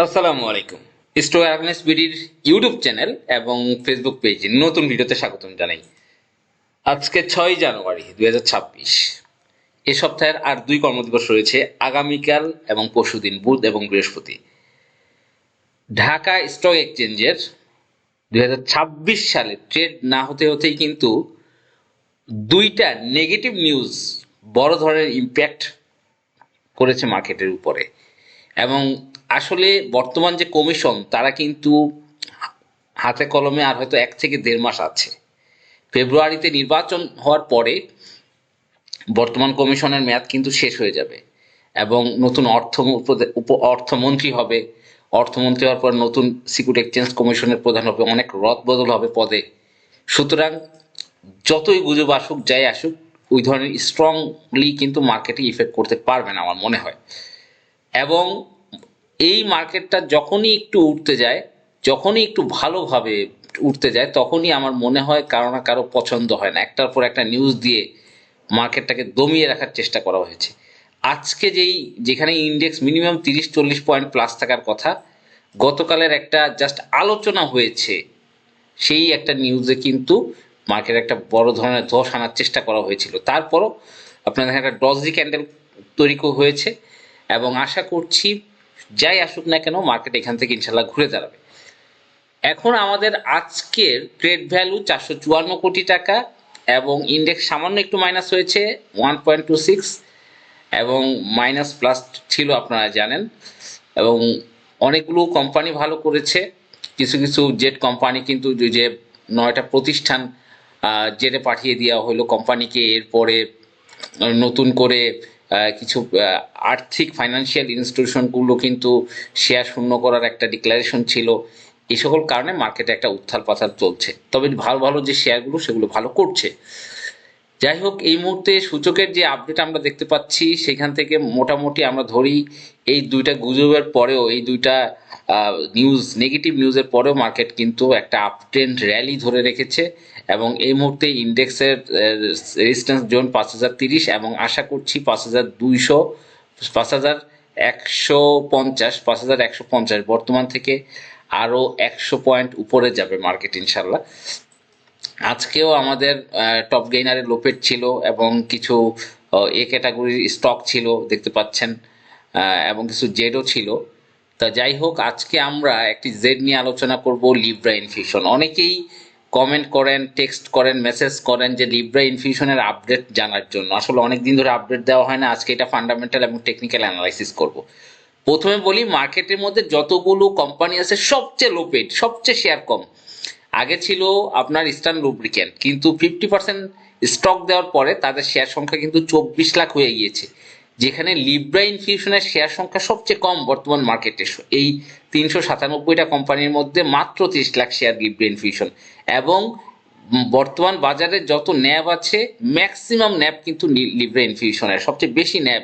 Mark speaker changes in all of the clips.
Speaker 1: আসসালামু আলাইকুম। Stock awareness বিডির YouTube channel এবং ফেসবুক পেজে নতুন ভিডিওতে স্বাগতম জানাই। আজকে 6 জানুয়ারি 2026। এ সপ্তাহের আর 2 কর্মদিবস রয়েছে, আগামীকাল এবং পরশুদিন বুধ এবং বৃহস্পতি। ঢাকা স্টক এক্সচেঞ্জের 2026 সালে ট্রেড না হতে হতেই কিন্তু 2টা নেগেটিভ নিউজ বড় ধরনের ইম্প্যাক্ট করেছে মার্কেটের উপরে। এবং আসলে বর্তমান যে কমিশন তারা কিন্তু হাতে কলমে আর হয়তো 1 থেকে 1.5 মাস আছে। ফেব্রুয়ারিতে নির্বাচন হওয়ার পরে বর্তমান কমিশনের মেয়াদ কিন্তু শেষ হয়ে যাবে এবং নতুন অর্থমন্ত্রী হবে। অর্থমন্ত্রী হওয়ার পর নতুন সিকিউরিটি এক্সচেঞ্জ কমিশনের প্রধান হবে, অনেক রদবদল হবে পদে। সুতরাং যতই গুজব আসুক যাই আসুক ওই ধরনের স্ট্রংলি কিন্তু মার্কেটে ইফেক্ট করতে পারবে না আমার মনে হয়। এবং এই মার্কেটটা যখনই একটু উঠতে যায়, যখনই একটু ভালোভাবে উঠতে যায়, তখনই আমার মনে হয় কারো না কারো পছন্দ হয় না, একটার পর একটা নিউজ দিয়ে মার্কেটটাকে দমিয়ে রাখার চেষ্টা করা হয়েছে। আজকে যেখানে ইন্ডেক্স মিনিমাম 30-40 পয়েন্ট প্লাস থাকার কথা, গতকালের একটা জাস্ট আলোচনা হয়েছে, সেই একটা নিউজে কিন্তু মার্কেট একটা বড় ধরনের ধস আনার চেষ্টা করা হয়েছিল। তারপরও আপনাদের একটা ডজি ক্যান্ডেল তৈরি হয়েছে এবং আশা করছি যাই আসুক না কেন মার্কেট এখান থেকে ইনশাল্লাহ ঘুরে দাঁড়াবে। এখন আমাদের আজকের ট্রেড ভ্যালু 454 কোটি টাকা এবং ইন্ডেক্স সামান্য একটু মাইনাস হয়েছে 1.26 এবং মাইনাস প্লাস ছিল আপনারা জানেন। এবং অনেকগুলো কোম্পানি ভালো করেছে, কিছু কিছু জেট কোম্পানি কিন্তু যে 9টা প্রতিষ্ঠান জেটে পাঠিয়ে দেওয়া হলো কোম্পানিকে। এরপরে নতুন করে কিছু আর্থিক ফাইন্যান্সিয়াল ইনস্টিটিউশনগুলো কিন্তু শেয়ার শূন্য করার একটা ডিক্লারেশন ছিল। এই সকল কারণে মার্কেটে একটা উত্থাল পাথাল চলছে, তবে ভালো ভালো যে শেয়ারগুলো সেগুলো ভালো করছে। যাই হোক, এই মুহূর্তে সূচকের যে আপডেট আমরা দেখতে পাচ্ছি সেখান থেকে মোটামুটি আমরা ধরি এই 2টা গুজবের পরেও, এই 2টা নেগেটিভ নিউজের পরেও মার্কেট কিন্তু একটা আপট্রেন্ড র্যালি ধরে রেখেছে এবং এই মুহূর্তে ইন্ডেক্সের রেজিস্ট্যান্স জোন 5030 এবং আশা করছি 5200, 5150, 5150 বর্তমান থেকে আরো 100 পয়েন্ট উপরে যাবে মার্কেট ইনশাল্লাহ। আজকেও আমাদের টপ গেইনারের লোপেট ছিল এবং কিছু এ ক্যাটাগরির স্টক ছিল দেখতে পাচ্ছেন, এবং কিছু জেডও ছিল। তা যাই হোক, আজকে আমরা একটি জেড নিয়ে আলোচনা করব, লিব্রা ইনফিউশন। অনেকেই কমেন্ট করেন, টেক্সট করেন, মেসেজ করেন যে লিব্রা ইনফিউশনের আপডেট জানার জন্য। আসলে অনেক দিন ধরে আপডেট দেওয়া হয় না, আজকে এটা ফান্ডামেন্টাল এবং টেকনিক্যাল অ্যানালাইসিস করব। প্রথমে বলি, মার্কেটের মধ্যে যতগুলো কোম্পানি আছে সবচেয়ে লোপেড, সবচেয়ে শেয়ার কম। আগে ছিল আপনার ইস্টার্ন লুব্রিক্যান্ট, কিন্তু 50% স্টক দেওয়ার পরে তাদের শেয়ার সংখ্যা কিন্তু 24 লাখ হয়ে গিয়েছে। যেখানে লিব্রা ইনফিউশনের শেয়ার সংখ্যা সবচেয়ে কম বর্তমান মার্কেটে, এই 397টা কোম্পানির মধ্যে মাত্র 30 লাখ শেয়ার লিব্রা ইনফিউশন। এবং বর্তমান বাজারে যত ন্যাব আছে ম্যাক্সিমাম ন্যাব কিন্তু লিব্রা ইনফিউশনের, সবচেয়ে বেশি ন্যাব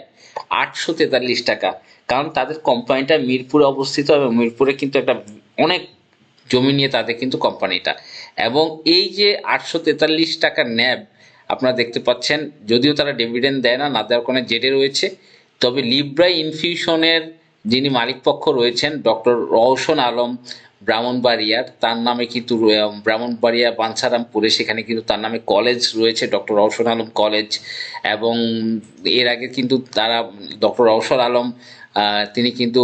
Speaker 1: 843 টাকা। কারণ তাদের কোম্পানিটা মিরপুরে অবস্থিত এবং মিরপুরে কিন্তু একটা অনেক জমি নিয়ে তাদের কিন্তু কোম্পানিটা। এবং এই যে 843 টাকা ন্যাব আপনারা দেখতে পাচ্ছেন, যদিও তারা ডিভিডেন্ড দেয় না, না দেওয়ার কোনো জেডে রয়েছে, তবে লিব্রা ইনফিউশনের যিনি মালিকপক্ষ রয়েছেন ডক্টর রওশন আলম ব্রাহ্মণবাড়িয়ার, তার নামে কিন্তু ব্রাহ্মণবাড়িয়া বাঞ্ছারামপুরে সেখানে কিন্তু তার নামে কলেজ রয়েছে, ডক্টর রওশন আলম কলেজ। এবং এর আগে কিন্তু তারা ডক্টর রওশন আলম তিনি কিন্তু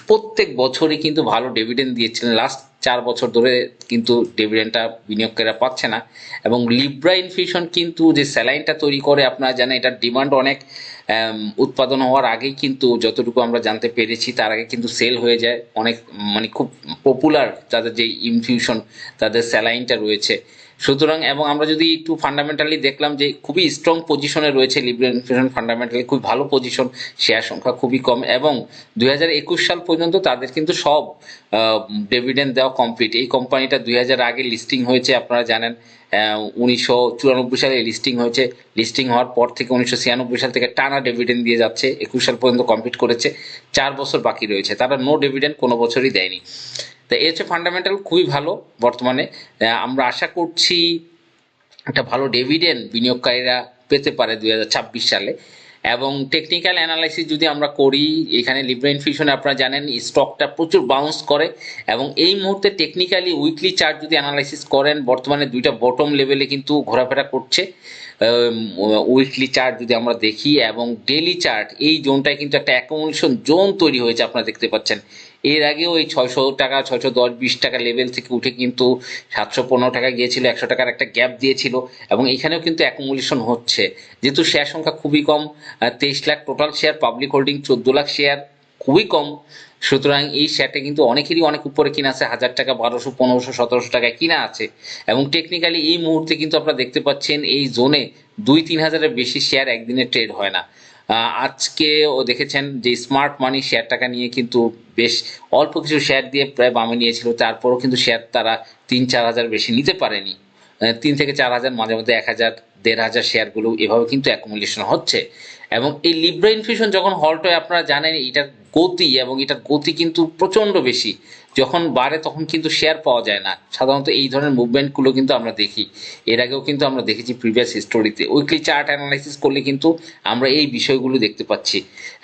Speaker 1: প্রত্যেক বছরই কিন্তু ভালো ডিভিডেন্ড দিয়েছিলেন। লাস্ট 4 বছর ধরে কিন্তু ডিভিডেন্ডটা বিনিয়োগকারীরা পাচ্ছে না। এবং লিব্রা ইনফিউশন কিন্তু যে স্যালাইনটা তৈরি করে আপনারা জানেন, এটার ডিমান্ড অনেক উৎপাদন হওয়ার আগেই কিন্তু, যতটুকু আমরা জানতে পেরেছি, তার আগে কিন্তু সেল হয়ে যায় অনেক, মানে খুব পপুলার তাদের যে ইনফিউশন, তাদের স্যালাইনটা রয়েছে। সুতরাং এবং আমরা যদি একটু ফান্ডামেন্টালি দেখলাম যে খুবই স্ট্রং পজিশনে রয়েছে লিব্রা ইনফিউশন, ফান্ডামেন্টালি খুব ভালো পজিশন, শেয়ার সংখ্যা খুবই কম। এবং 2021 সাল পর্যন্ত তাদের কিন্তু সব ডিভিডেন্ড দেওয়া কমপ্লিট। এই কোম্পানিটা 2000 আগে লিস্টিং হয়েছে আপনারা জানেন, 1994 সালে লিস্টিং হয়েছে। লিস্টিং হওয়ার পর থেকে 1996 সাল থেকে টানা ডিভিডেন্ড দিয়ে যাচ্ছে, 21 সাল পর্যন্ত কমপ্লিট করেছে, 4 বছর বাকি রয়েছে, তারা নো ডিভিডেন্ড কোনো বছরই দেয়নি। তো এই হচ্ছে ফান্ডামেন্টাল খুবই ভালো বর্তমানে। আমরা আশা করছি একটা ভালো ডিভিডেন্ড বিনিয়োগকারীরা পেতে পারে 2026 সালে। এবং টেকনিক্যাল অ্যানালাইসিস যদি আমরা করি, এখানে লিব্রা ইনফিউশনে আপনারা জানেন স্টকটা প্রচুর বাউন্স করে এবং এই মুহূর্তে টেকনিক্যালি উইকলি চার্ট যদি অ্যানালাইসিস করেন বর্তমানে দুইটা বটম লেভেলে কিন্তু ঘোরাফেরা করছে। উইকলি চার্ট যদি আমরা দেখি এবং ডেইলি চার্ট, এই জোনটায় কিন্তু একটা অ্যাকুমুলেশন জোন তৈরি হয়েছে, আপনারা দেখতে পাচ্ছেন। এর আগেও এই 600 টাকা 610-20 টাকা লেভেল থেকে উঠে কিন্তু 715 টাকা গিয়েছিল, 100 টাকার একটা গ্যাপ দিয়েছিল এবং এখানেও কিন্তু অ্যাকুমুলেশন হচ্ছে। যেহেতু শেয়ার সংখ্যা খুবই কম, 23 lakh total share, public holding 14 lakh share, খুবই কম, সুতরাং এই শেয়ারটা কিন্তু অনেকেরই অনেক উপরে কিনা আছে, 1000 টাকা, 1200, 1500, 1700 টাকায় কিনা আছে। এবং টেকনিক্যালি এই মুহূর্তে কিন্তু আপনারা দেখতে পাচ্ছেন এই জোনে 2-3 হাজারের বেশি শেয়ার একদিনে ট্রেড হয় না। আজকে ও দেখেছেন যে স্মার্ট মানি শেয়ারটাকে নিয়ে কিন্তু বেশ অল্প কিছু শেয়ার দিয়ে প্রায় বামে নিয়েছিল, তারপরও কিন্তু শেয়ার তারা 3-4 হাজার বেশি নিতে পারেনি। 3 থেকে 4 হাজার, মাঝে মধ্যে 1000, 1500 শেয়ারগুলো এভাবে কিন্তু অ্যাকুমুলেশন হচ্ছে। এবং এই লিব্রা ইনফিউশন যখন হল্ট হয়, আপনারা জানেন এটার গতি, এবং এটার গতি কিন্তু প্রচণ্ড বেশি। যখন বাড়ে তখন কিন্তু শেয়ার পাওয়া যায় না। সাধারণত এই ধরনের মুভমেন্টগুলো কিন্তু আমরা দেখি, এর আগেও কিন্তু আমরা দেখেছি প্রিভিয়াস হিস্টোরিতে। উইকলি চার্ট অ্যানালাইসিস করলে কিন্তু আমরা এই বিষয়গুলো দেখতে পাচ্ছি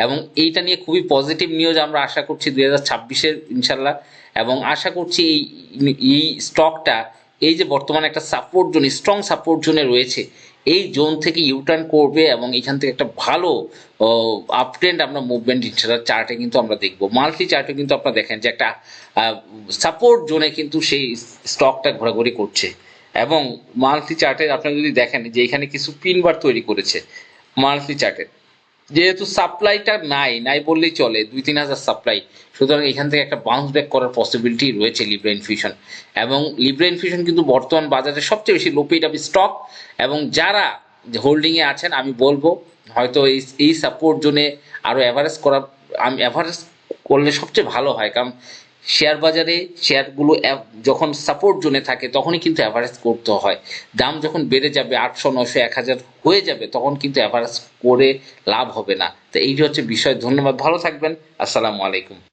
Speaker 1: এবং এইটা নিয়ে খুবই পজিটিভ নিউজ আমরা আশা করছি 2026-এর ইনশাল্লাহ। এবং আশা করছি এই স্টকটা এই যে বর্তমানে একটা সাপোর্ট জোন, স্ট্রং সাপোর্ট জোনে রয়েছে, এই জোন থেকে ইউটার্ন করবে এবং এখান থেকে একটা ভালো আপট্রেন্ড আমরা মুভমেন্ট ইনশাল্লাহ চার্টে কিন্তু আমরা দেখবো। মাল্টি চার্টে কিন্তু আপনারা দেখেন যে একটা সাপোর্ট জোনে কিন্তু সেই স্টকটা ঘোরাঘুরি করছে। এবং মাল্টি চার্টে আপনারা যদি দেখেন যে এখানে কিছু পিনবার তৈরি করেছে মাল্টি চার্টে, যেহেতু সাপ্লাইটা নাই বললেই চলে, 2-3 হাজার সাপ্লাই, সুতরাং এখান থেকে একটা বাউন্স ব্যাক করার পসিবিলিটি রয়েছে লিব্রা ইনফিউশন। এবং লিব্রা ইনফিউশন কিন্তু বর্তমান বাজারে সবচেয়ে বেশি লো পেইড আপ স্টক। এবং যারা হোল্ডিংয়ে আছেন আমি বলবো হয়তো এই সাপোর্ট জোনে আরও অ্যাভারেজ করলে সবচেয়ে ভালো হয়, কারণ শেয়ার বাজারে শেয়ারগুলো যখন সাপোর্ট জোনে থাকে তখনই কিন্তু অ্যাভারেজ করতে হয়। দাম যখন বেড়ে যাবে 800, 900, 1000 হয়ে যাবে তখন কিন্তু অ্যাভারেজ করে লাভ হবে না। তো এইটা হচ্ছে বিষয়। ধন্যবাদ, ভালো থাকবেন, আসসালামু আলাইকুম।